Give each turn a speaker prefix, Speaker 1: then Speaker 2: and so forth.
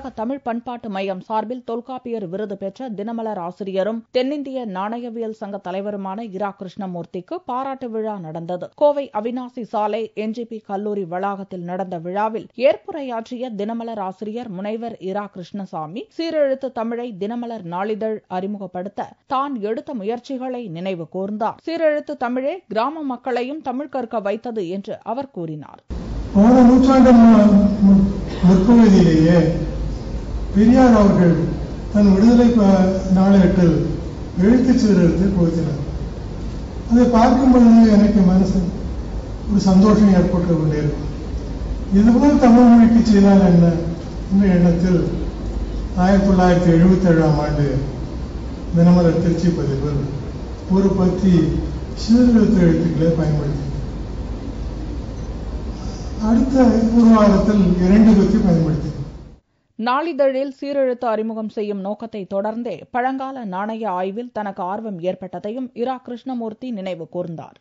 Speaker 1: உலக தமிழ் பண்பாட்டு மையம் சார்பில் தொல்காப்பியர் விருது பெற்ற தினமலர் ஆசிரியரும் தென்னிந்திய நாணயவியல் சங்க தலைவருமான இரா. கிருஷ்ணமூர்த்திக்கு பாராட்டு விழா நடந்தது. கோவை அவிநாசி சாலை NGP கல்லூரி வளாகத்தில் நடந்த விழாவில் ஏற்புரையாற்றிய தினமலர் ஆசிரியர் முனைவர் இரா. கிருஷ்ணசாமி, சீரெழுத்து தமிழை தினமலர் நாளிதழ் அறிமுகப்படுத்த தான் எடுத்த முயற்சிகளை நினைவு கூர்ந்தார். சீரெழுத்து தமிழே கிராம மக்களையும் தமிழ் கற்க வைத்தது என்று அவர் கூறினார்.
Speaker 2: போன நூற்றாண்டு முற்பகுதியிலேயே பெரியார் அவர்கள் தன் விடுதலை நாளேட்டில் எழுத்துச் சீரெழுத்து புகுத்தினார். அதை பார்க்கும் பொழுது எனக்கு மனசு ஒரு சந்தோஷம் ஏற்பட்டு கொண்டே இருக்கும். இதுபோல் தமிழ் மொழிக்கு செய்தால் என்ன என்ற எண்ணத்தில் 1977ஆம் ஆண்டு தினமலர் திருச்சி பதிப்பில் ஒரு பத்தி சீரெழுத்து எழுத்துக்களை பயன்படுத்தி அடுத்த ஒரு வாரத்தில் 2 பத்தி பயன்படுத்தி
Speaker 1: நாளிதழில் சீரெழுத்து அறிமுகம் செய்யும் நோக்கத்தை தொடர்ந்தே பழங்கால நாணய ஆய்வில் தனக்கு ஆர்வம் ஏற்பட்டதையும் இரா. கிருஷ்ணமூர்த்தி நினைவு கூர்ந்தார்.